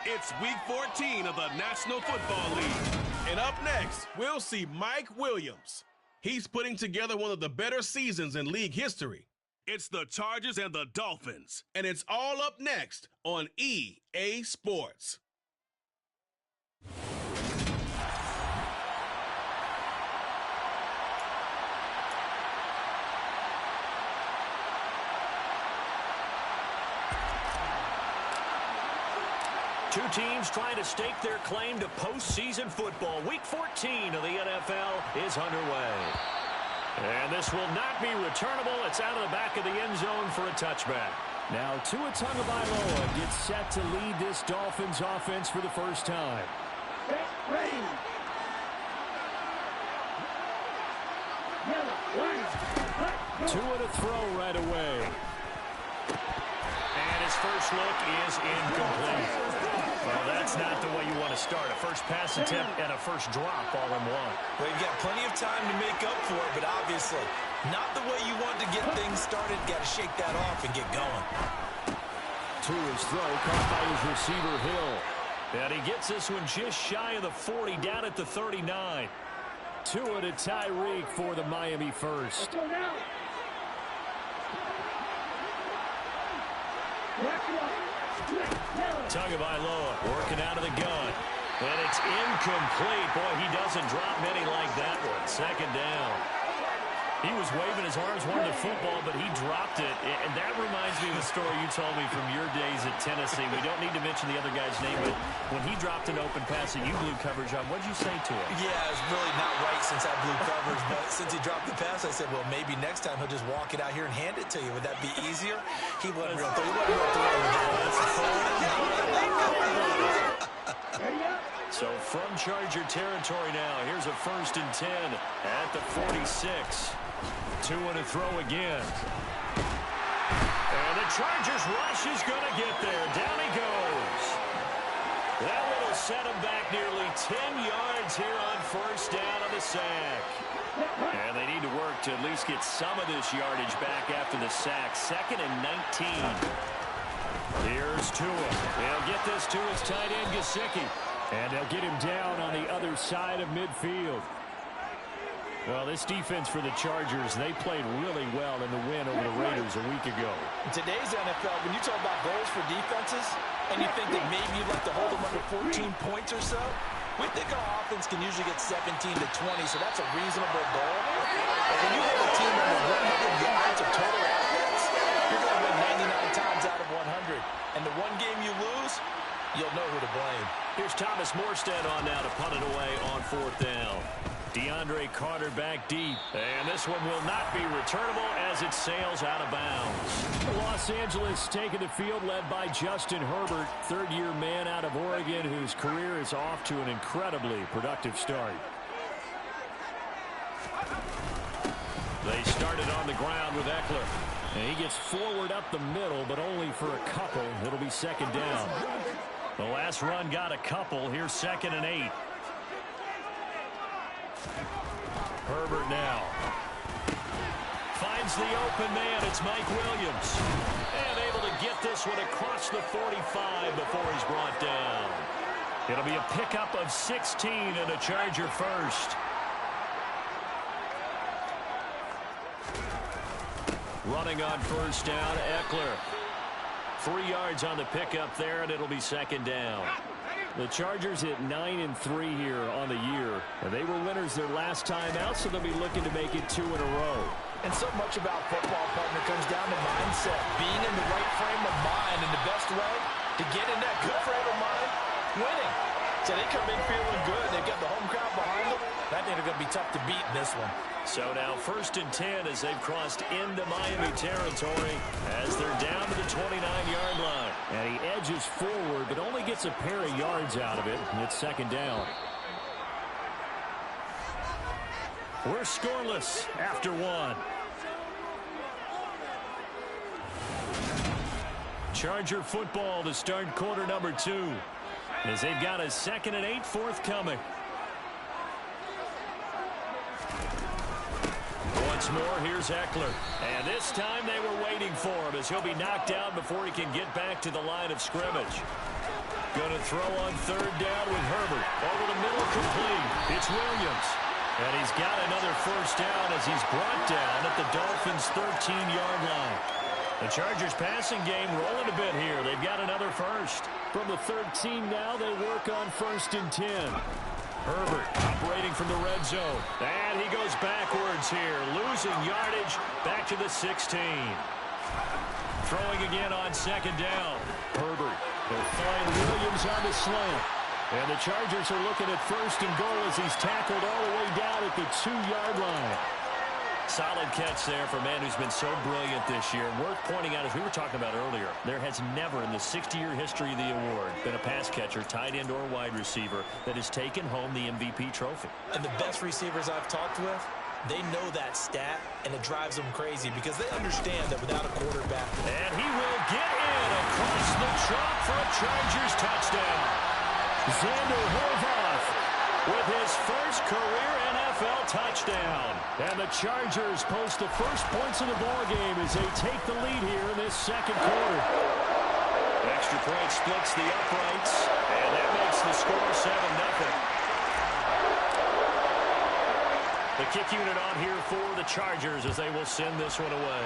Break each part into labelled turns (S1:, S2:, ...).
S1: It's Week 14 of the National Football League. And up next, we'll see Mike Williams. He's putting together one of the better seasons in league history. It's the Chargers and the Dolphins. And it's all up next on EA Sports.
S2: Two teams trying to stake their claim to postseason football. Week 14 of the NFL is underway. And this will not be returnable. It's out of the back of the end zone for a touchback.
S3: Now Tua Tagovailoa gets set to lead this Dolphins offense for the first time. Tua to throw right away.
S2: And his first look is incomplete. Well, that's not the way you want to start. A first pass attempt and a first drop all in one.
S4: Well, you've got plenty of time to make up for it, but obviously not the way you want to get things started. Got to shake that off and get going.
S3: Tua's throw caught by his receiver, Hill.
S2: And he gets this one just shy of the 40, down at the 39.
S3: Tua to Tyreek for the Miami first.
S2: Tagovailoa working out of the gun. And it's incomplete. Boy, he doesn't drop many like that one. Second down. He was waving his arms, wanting the football, but he dropped it. And that reminds me of the story you told me from your days at Tennessee. We don't need to mention the other guy's name, but when he dropped an open pass that you blew coverage on, what did you say to him?
S4: Yeah, it's really not right since I blew coverage, but since he dropped the pass, I said, well, maybe next time he'll just walk it out here and hand it to you. Would that be easier? He wasn't real thrilled. He wasn't real thrilled.
S2: So from Charger territory now, here's a 1st and 10 at the 46. Tua to throw again. And the Chargers rush is going to get there. Down he goes. That will set him back nearly 10 yards here on 1st down on the sack. And they need to work to at least get some of this yardage back after the sack. 2nd and 19. Here's Tua. They'll get this to his tight end, Gesicki.
S3: And they'll get him down on the other side of midfield. Well, this defense for the Chargers, they played really well in the win over the Raiders a week ago.
S4: In today's NFL, when you talk about goals for defenses, and you think that maybe you'd like to hold them under 14 points or so, we think our offense can usually get 17 to 20, so that's a reasonable goal. But when you have a team under 100 yards of total offense, you're going to win 99 times out of 100. And the one game you lose, you'll know who to blame.
S2: Here's Thomas Morstead on now to punt it away on 4th down. DeAndre Carter back deep. And this one will not be returnable as it sails out of bounds.
S3: Los Angeles taking the field led by Justin Herbert, third-year man out of Oregon whose career is off to an incredibly productive start.
S2: They started on the ground with Eckler.
S3: And he gets forward up the middle, but only for a couple. It'll be 2nd down.
S2: The last run got a couple. Here's 2nd and 8. Herbert now. Finds the open man. It's Mike Williams. And able to get this one across the 45 before he's brought down. It'll be a pickup of 16 and a Charger first. Running on 1st down, Eckler. 3 yards on the pickup there, and it'll be 2nd down.
S3: The Chargers hit 9-3 here on the year. They were winners their last time out, so they'll be looking to make it 2 in a row.
S4: And so much about football, partner, comes down to mindset. Being in the right frame of mind, and the best way to get in that good frame of mind, winning. So they come in feeling good. They've got the home crowd behind them. I think they're going to be tough to beat in this one.
S2: So now 1st and 10 as they've crossed into Miami territory as they're down to the 29-yard line.
S3: And he edges forward, but only gets a pair of yards out of it. And it's 2nd down.
S2: We're scoreless after 1. Charger football to start quarter number 2 as they've got a 2nd and 8 forthcoming. Once more, here's Eckler. And this time they were waiting for him as he'll be knocked down before he can get back to the line of scrimmage.
S3: Going to throw on third down with Herbert. Over the middle, complete. It's Williams. And he's got another first down as he's brought down at the Dolphins' 13-yard line. The Chargers passing game rolling a bit here. They've got another first. From the 13 now, they work on 1st and 10. Herbert operating from the red zone. And he goes backwards here, losing yardage back to the 16. Throwing again on 2nd down. Herbert will find Williams on the slant. And the Chargers are looking at 1st and goal as he's tackled all the way down at the 2-yard line. Solid catch there for a man who's been so brilliant this year. Worth pointing out, as we were talking about earlier, there has never in the 60-year history of the award been a pass catcher, tight end, or wide receiver that has taken home the MVP trophy.
S4: And the best receivers I've talked with, they know that stat, and it drives them crazy because they understand that without a quarterback.
S3: And he will get in across the chalk for a Chargers touchdown. Xander Horvath with his first career NFL touchdown. And the Chargers post the first points of the ballgame as they take the lead here in this 2nd quarter. Extra point splits the uprights, and that makes the score 7-0. The kick unit on here for the Chargers as they will send this one away.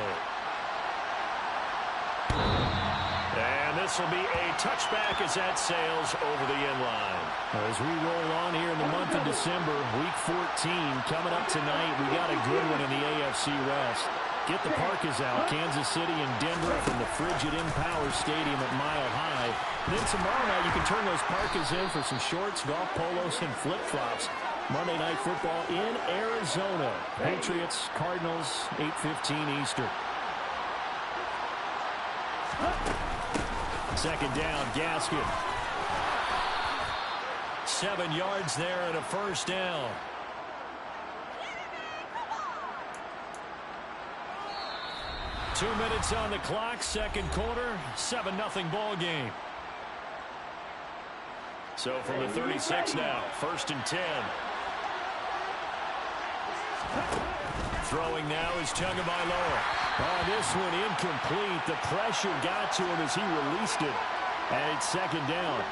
S3: And this will be a touchback as that sails over the end line. As we roll on here in the month of December, Week 14 coming up tonight. We got a good one in the AFC West. Get the parkas out, Kansas City and Denver from the frigid Empower Stadium at Mile High. And then tomorrow night you can turn those parkas in for some shorts, golf polos, and flip-flops. Monday Night Football in Arizona. Patriots, Cardinals, 8:15 Eastern. 2nd down, Gaskin. 7 yards there and a first down. Two minutes on the clock, 2nd quarter, 7-0 ball game. So from the 36 now, 1st and 10. Throwing now is Tagovailoa. Oh, this one incomplete. The pressure got to him as he released it. And it's 2nd down.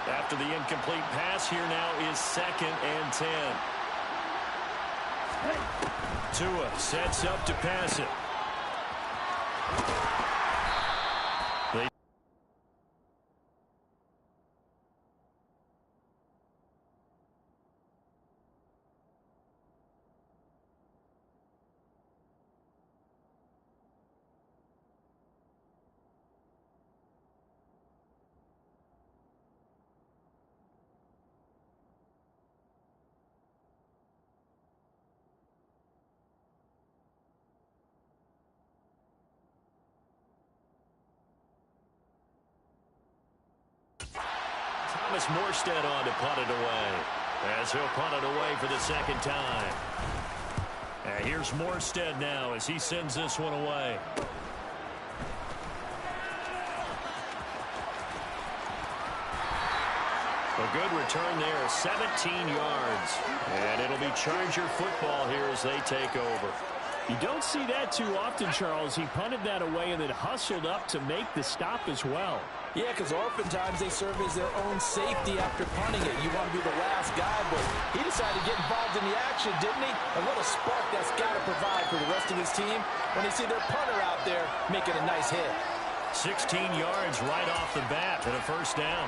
S3: After the incomplete pass, here now is 2nd and 10. Tua sets up to pass it. Thomas Morstead on to punt it away, as he'll punt it away for the 2nd time. And here's Morstead now as he sends this one away. A good return there, 17 yards. And it'll be Charger football here as they take over. You don't see that too often, Charles. He punted that away and then hustled up to make the stop as well.
S4: Yeah, because oftentimes they serve as their own safety after punting it. You want to be the last guy, but he decided to get involved in the action, didn't he? And what a spark that's got to provide for the rest of his team when they see their punter out there making a nice hit.
S3: 16 yards right off the bat and a first down.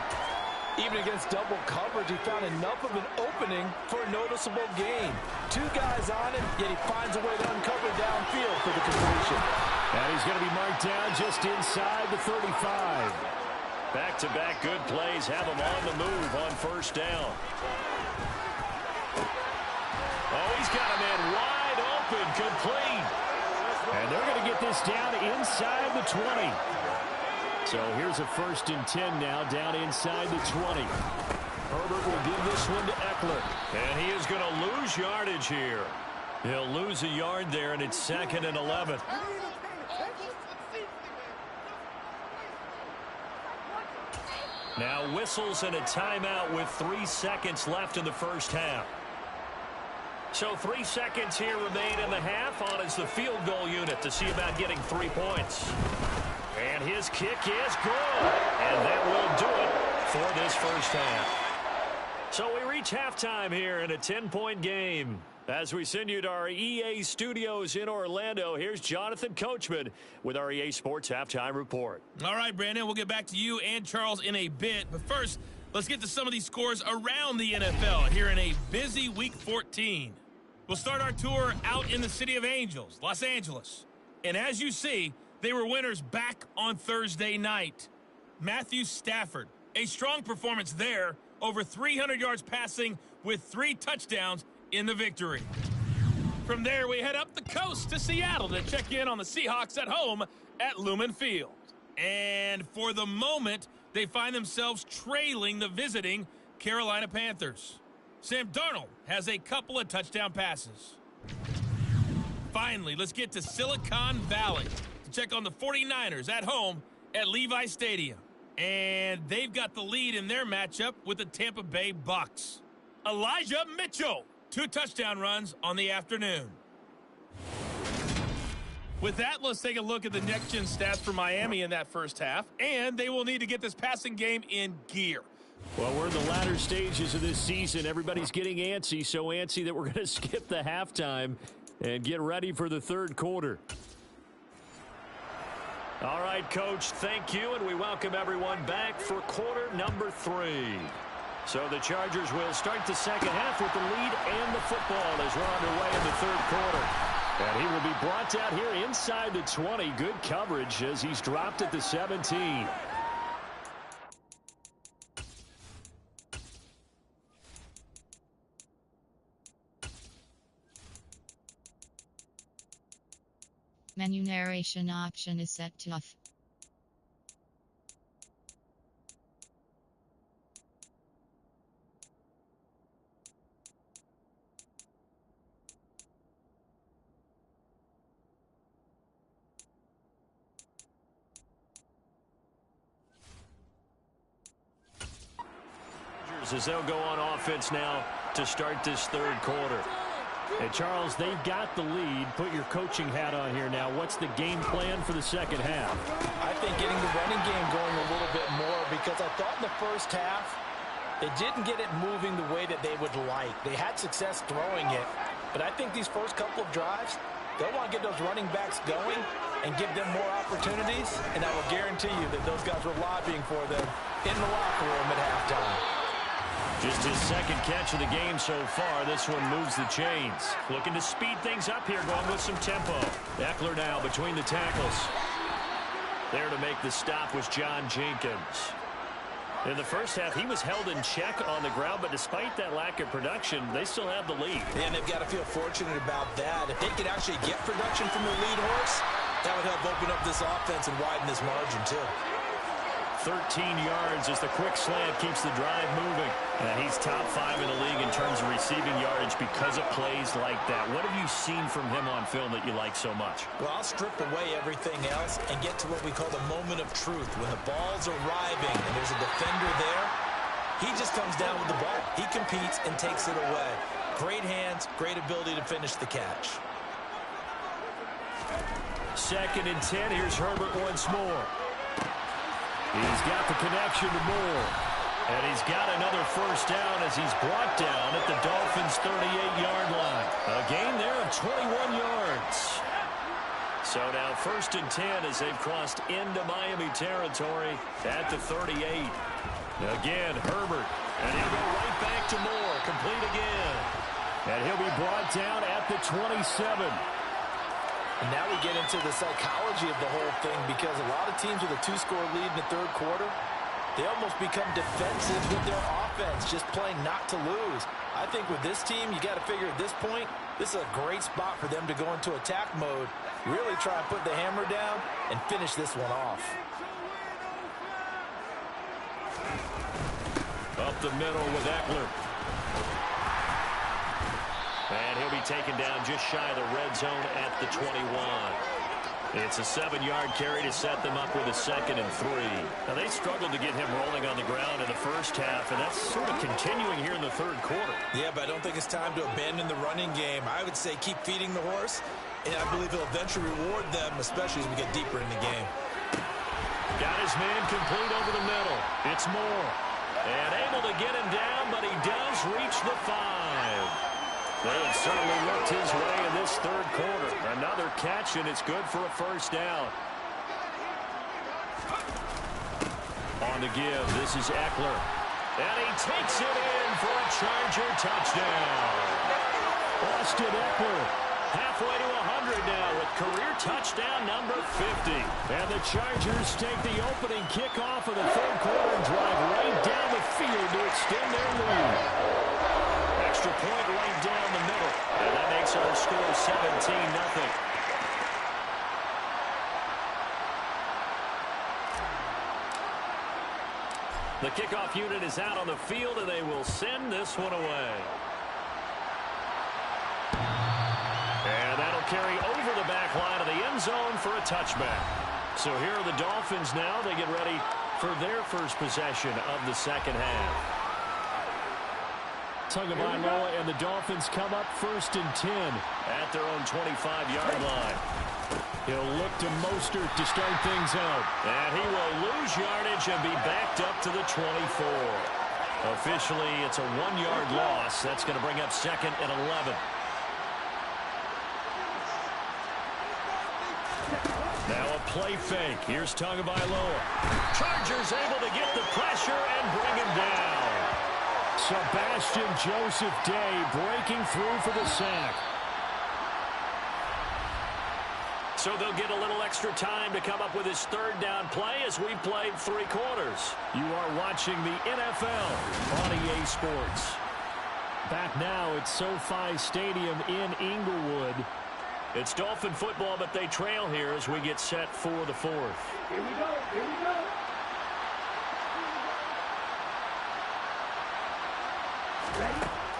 S4: Even against double coverage, he found enough of an opening for a noticeable gain. Two guys on him, yet he finds a way to uncover downfield for the completion.
S3: And he's going to be marked down just inside the 35. Back-to-back good plays have him on the move on first down. Oh, he's got a man wide open, complete. And they're going to get this down inside the 20. So here's a 1st and 10 now, down inside the 20. Herbert will give this one to Eckler. And he is going to lose yardage here. He'll lose a yard there, and it's 2nd and 11. Now whistles and a timeout with 3 seconds left in the first half. So 3 seconds here remain in the half on as the field goal unit to see about getting 3 points. And his kick is good. And that will do it for
S2: first half. So we reach halftime here in a 10-point game. As we send you to our EA studios in Orlando, here's Jonathan Coachman with our EA Sports Halftime Report.
S5: All right, Brandon, we'll get back to you and Charles in a bit. But first, let's get to some of these scores around the NFL here in a busy Week 14. We'll start our tour out in the City of Angels, Los Angeles. And as you see, they were winners back on Thursday night. Matthew Stafford, a strong performance there, over 300 yards passing with 3 touchdowns in the victory. From there, we head up the coast to Seattle to check in on the Seahawks at home at Lumen Field. And for the moment, they find themselves trailing the visiting Carolina Panthers. Sam Darnold has a couple of touchdown passes. Finally, let's get to Silicon Valley to check on the 49ers at home at Levi Stadium. And they've got the lead in their matchup with the Tampa Bay Bucks. Elijah Mitchell, 2 touchdown runs on the afternoon. With that, let's take a look at the next-gen stats for Miami in that first half. And they will need to get this passing game in gear.
S3: Well, we're in the latter stages of this season. Everybody's getting antsy, so antsy that we're going to skip the halftime and get ready for the third quarter.
S2: All right, Coach, thank you, and we welcome everyone back for quarter number 3. So the Chargers will start the second half with the lead and the football as we're underway in the third quarter. And he will be brought down here inside the 20. Good coverage as he's dropped at the 17.
S6: Menu narration option is set to off.
S2: As they'll go on offense now to start this third quarter.
S3: Hey, Charles, they've got the lead. Put your coaching hat on here now. What's the game plan for the second half?
S4: I think getting the running game going a little bit more, because I thought in the first half they didn't get it moving the way that they would like. They had success throwing it, but I think these first couple of drives, they'll want to get those running backs going and give them more opportunities, and I will guarantee you that those guys were lobbying for them in the locker room at halftime.
S2: Just his second catch of the game so far. This one moves the chains. Looking to speed things up here, going with some tempo. Eckler now between the tackles. There to make the stop was John Jenkins. In the first half, he was held in check on the ground, but despite that lack of production, they still have the lead.
S4: And they've got to feel fortunate about that. If they could actually get production from their lead horse, that would help open up this offense and widen this margin, too.
S2: 13 yards as the quick slant keeps the drive moving. And he's top 5 in the league in terms of receiving yardage because of plays like that. What have you seen from him on film that you like so much?
S4: Well, I'll strip away everything else and get to what we call the moment of truth. When the ball's arriving and there's a defender there, he just comes down with the ball. He competes and takes it away. Great hands, great ability to finish the catch.
S2: 2nd and 10. Here's Herbert once more.
S3: He's got the connection to Moore.
S2: And he's got another first down as he's brought down at the Dolphins' 38-yard line. A gain there of 21 yards. So now 1st and 10 as they've crossed into Miami territory at the 38. Again, Herbert. And he'll go right back to Moore. Complete again.
S3: And he'll be brought down at the 27.
S4: And now we get into the psychology of the whole thing, because a lot of teams with a 2-score lead in the third quarter, they almost become defensive with their offense, just playing not to lose. I think with this team, you got to figure at this point, this is a great spot for them to go into attack mode, really try and put the hammer down and finish this one off.
S2: Up the middle with Eckler. And he'll be taken down just shy of the red zone at the 21. It's a 7-yard carry to set them up with a 2nd and 3. Now, they struggled to get him rolling on the ground in the first half, and that's sort of continuing here in the third quarter.
S4: Yeah, but I don't think it's time to abandon the running game. I would say keep feeding the horse, and I believe he'll eventually reward them, especially as we get deeper in the game.
S2: Got his man complete over the middle. It's Moore. And able to get him down, but he does reach the 5. They have certainly worked his way in this third quarter. Another catch, and it's good for a first down. On the give, this is Eckler. And he takes it in for a Charger touchdown. Austin Eckler, halfway to 100 now with career touchdown number 50. And the Chargers take the opening kickoff of the third quarter and drive right down the field to extend their lead. Extra point right down the middle. And that makes our score 17-0. The kickoff unit is out on the field, and they will send this one away. And that'll carry over the back line of the end zone for a touchback. So here are the Dolphins now. They get ready for their first possession of the second half. Tagovailoa and the Dolphins come up 1st and 10 at their own 25-yard line. He'll look to Mostert to start things out. And he will lose yardage and be backed up to the 24. Officially, it's a 1-yard loss. That's going to bring up 2nd and 11. Now a play fake. Here's Tagovailoa. Chargers able to get the pressure and bring him down. Sebastian Joseph Day breaking through for the sack. So they'll get a little extra time to come up with his third down play as we played 3 quarters. You are watching the NFL on EA Sports. Back now at SoFi Stadium in Inglewood. It's Dolphin football, but they trail here as we get set for the 4th.
S7: Here we go, here we go.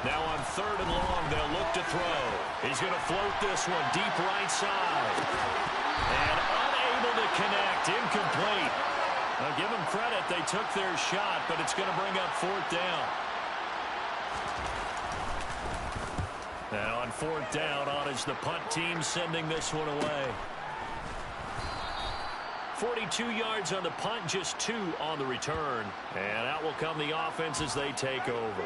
S2: Now on 3rd and long, they'll look to throw. He's going to float this one deep right side. And unable to connect, incomplete. Now give them credit, they took their shot, but it's going to bring up 4th down. Now on 4th down, on is the punt team sending this one away. 42 yards on the punt, just 2 on the return. And out will come the offense as they take over.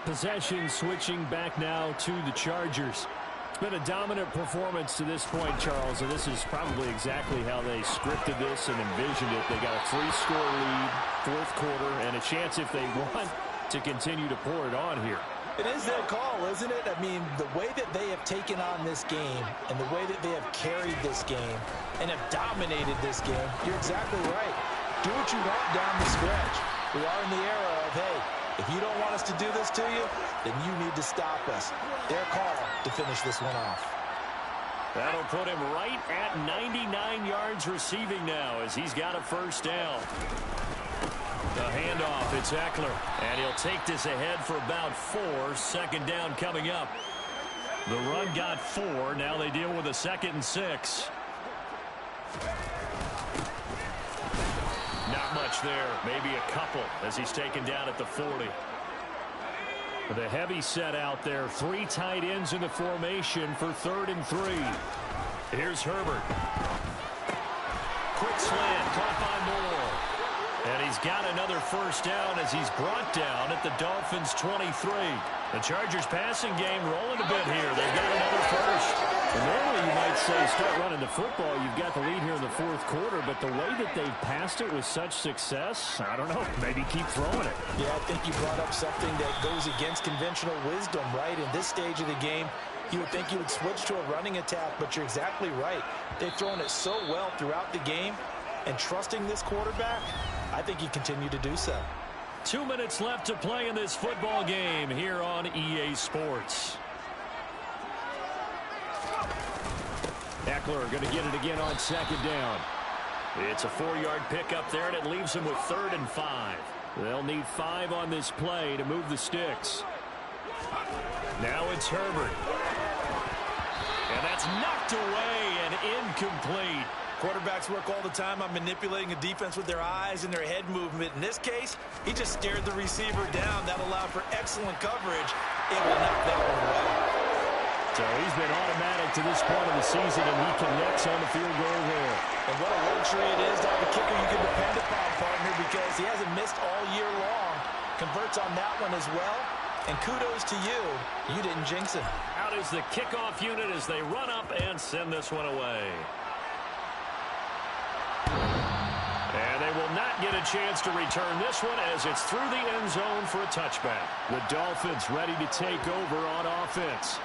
S2: Possession switching back now to the Chargers. It's been a dominant performance to this point, Charles, and this is probably exactly how they scripted this and envisioned it. They got a 3-score lead, 4th quarter, and a chance if they want to continue to pour it on here.
S4: It is their call, isn't it? I mean, the way that they have taken on this game and the way that they have carried this game and have dominated this game, you're exactly right. Do what you want down the stretch. We are in the era of, hey, if you don't want us to do this to you, then you need to stop us. Their call to finish this one off.
S2: That'll put him right at 99 yards receiving now as he's got a first down. The handoff, it's Eckler. And he'll take this ahead for about 4. 2nd down coming up. The run got 4. Now they deal with a 2nd and 6. Not much there. Maybe a couple as he's taken down at the 40. The heavy set out there. 3 tight ends in the formation for 3rd and 3. Here's Herbert. Quick slant, caught by Moore. And he's got another first down as he's brought down at the Dolphins' 23. The Chargers passing game rolling a bit here. They've got another first. And normally you might say start running the football. You've got the lead here in the 4th quarter. But the way that they've passed it with such success, I don't know, maybe keep throwing it.
S4: Yeah, I think you brought up something that goes against conventional wisdom, right? In this stage of the game, you would think you would switch to a running attack, but you're exactly right. They've thrown it so well throughout the game. And trusting this quarterback, I think you continue to do so.
S2: 2 minutes left to play in this football game here on EA Sports. Eckler going to get it again on 2nd down. It's a 4-yard pickup there, and it leaves them with 3rd and 5. They'll need 5 on this play to move the sticks. Now it's Herbert. And that's knocked away and incomplete.
S4: Quarterbacks work all the time on manipulating a defense with their eyes and their head movement. In this case, he just stared the receiver down. That allowed for excellent coverage. It will knock that one away.
S2: So he's been automatic to this point of the season, and he connects on the field goal there.
S4: And what a luxury it is to have a kicker you can depend upon, partner, because he hasn't missed all year long. converts on that one as well. And kudos to you. You didn't jinx him.
S2: Out is the kickoff unit as they run up and send this one away. And they will not get a chance to return this one as it's through the end zone for a touchback.
S3: The Dolphins ready to take over on offense.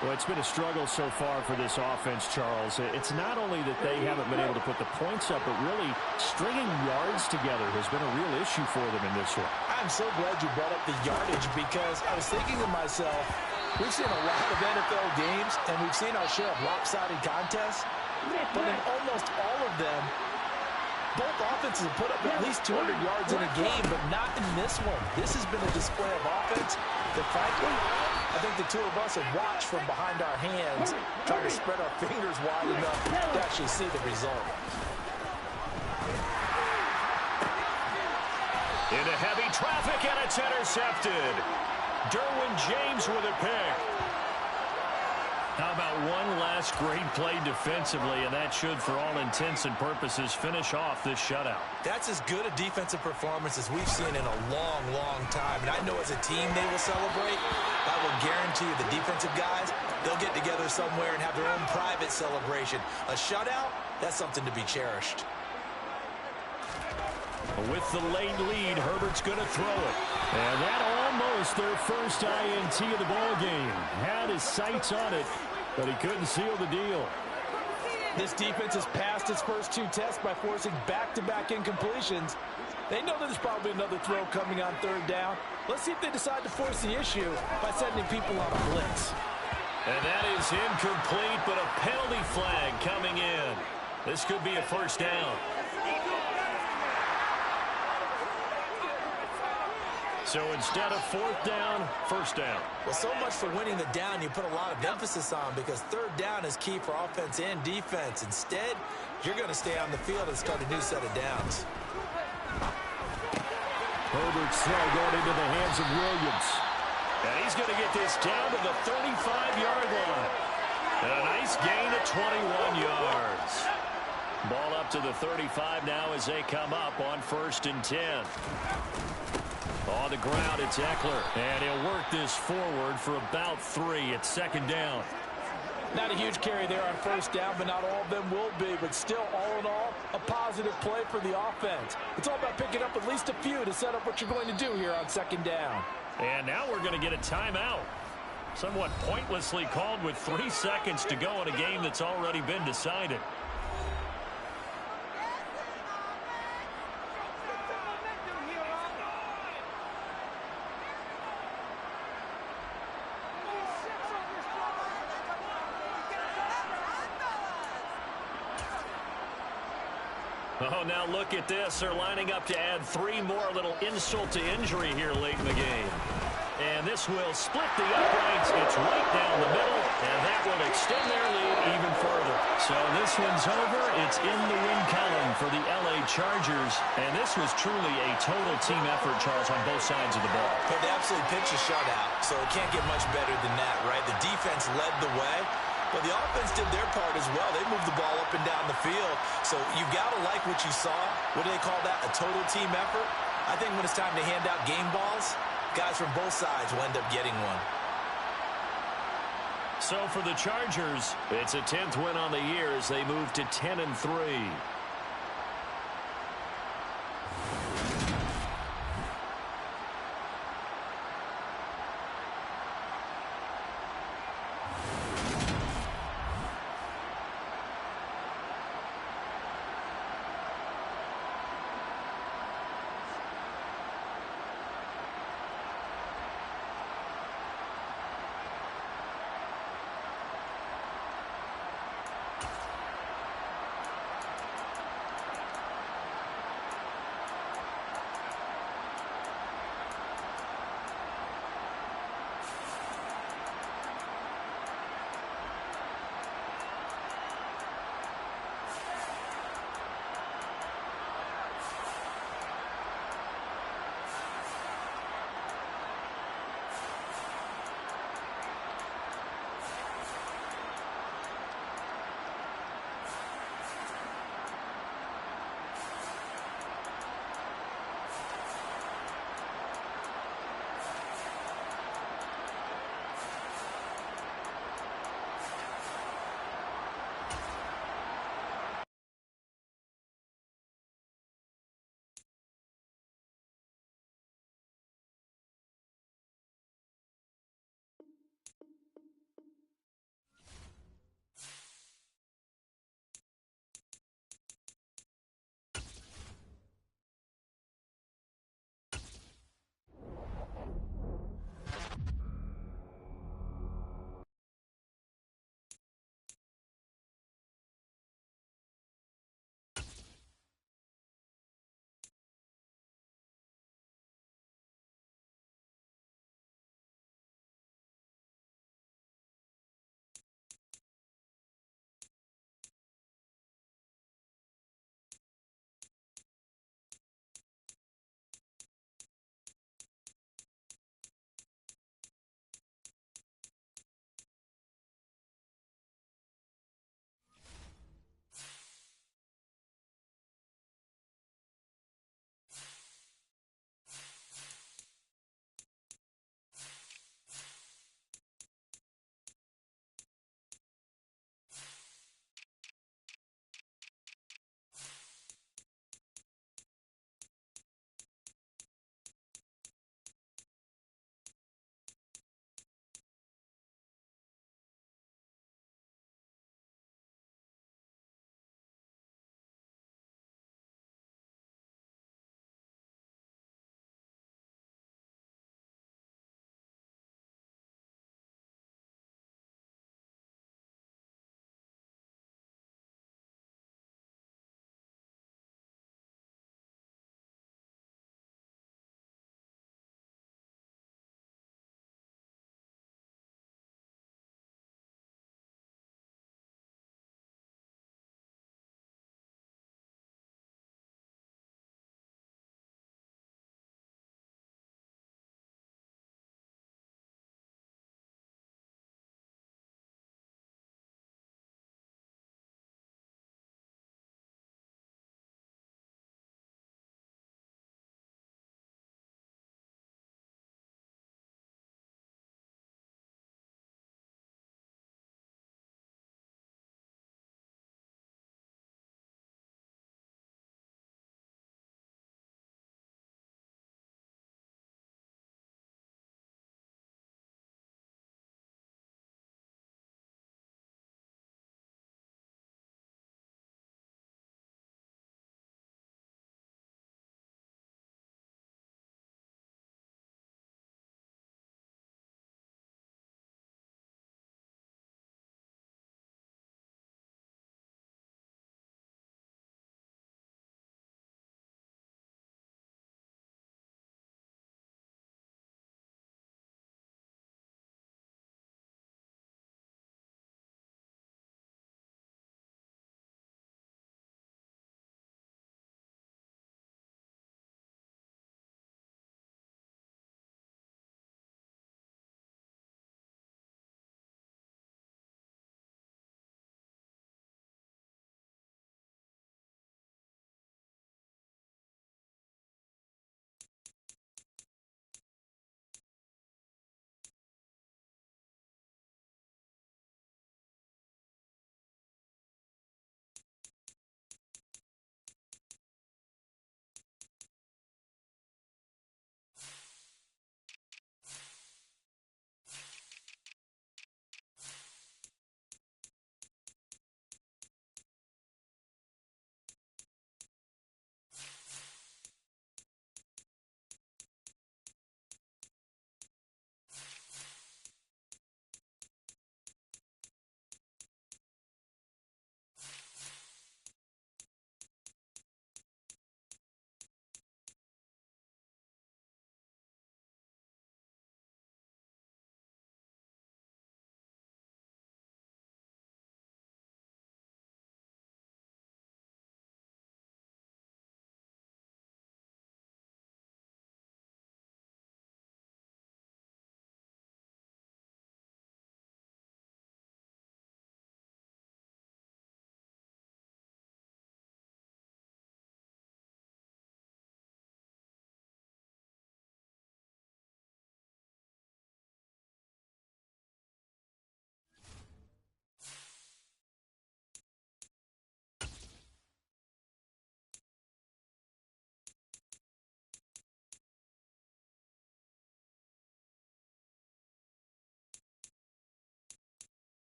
S3: Well, it's been a struggle so far for this offense, Charles. It's not only that they haven't been able to put the points up, but really stringing yards together has been a real issue for them in this one.
S4: I'm so glad you brought up the yardage because I was thinking to myself, we've seen a lot of NFL games and we've seen our share of lopsided contests, but in almost all of them, both offenses have put up at least 200 yards in a game, but not in this one. This has been a display of offense that, frankly, I think the two of us have watched from behind our hands, trying to spread our fingers wide enough to actually see the result.
S2: Into heavy traffic, and it's intercepted. Derwin James with a pick. How about one last great play defensively, and that should, for all intents and purposes, finish off this shutout.
S4: That's as good a defensive performance as we've seen in a long, long time. And I know as a team they will celebrate. I will guarantee you the defensive guys, they'll get together somewhere and have their own private celebration. A shutout, that's something to be cherished.
S3: With the late lead, Herbert's going to throw it. And that almost their first INT of the ball game. Had his sights on it, but he couldn't seal the deal.
S4: This defense has passed its first two tests by forcing back-to-back incompletions. They know that there's probably another throw coming on third down. Let's see if they decide to force the issue by sending people on a blitz.
S2: And that is incomplete, but a penalty flag coming in. This could be a first down. So instead of fourth down, first down.
S4: Well, so much for winning the down you put a lot of emphasis on because third down is key for offense and defense. Instead, you're going to stay on the field and start a new set of downs.
S3: Herbert's throw going into the hands of Williams.
S2: And he's going to get this down to the 35-yard line. And a nice gain of 21 yards. Ball up to the 35 now as they come up on 1st and 10. On the ground, it's Eckler. And he'll work this forward for about 3 at 2nd down.
S4: Not a huge carry there on first down, but not all of them will be. But still, all in all, a positive play for the offense. It's all about picking up at least a few to set up what you're going to do here on 2nd down.
S2: And now we're going to get a timeout. Somewhat pointlessly called with 3 seconds to go in a game that's already been decided. Oh, now look at this. They're lining up to add 3 more, a little insult to injury here late in the game. And this will split the uprights. It's right down the middle, and that will extend their lead even further. So this one's over. It's in the win column for the LA Chargers. And this was truly a total team effort, Charles, on both sides of the ball.
S4: But they absolutely pitched a shutout, so it can't get much better than that, right? The defense led the way. But the offense did their part as well. They moved the ball up and down the field. So you've got to like what you saw. What do they call that? A total team effort? I think when it's time to hand out game balls, guys from both sides will end up getting one.
S2: So for the Chargers, it's a 10th win on the year as they move to 10-3.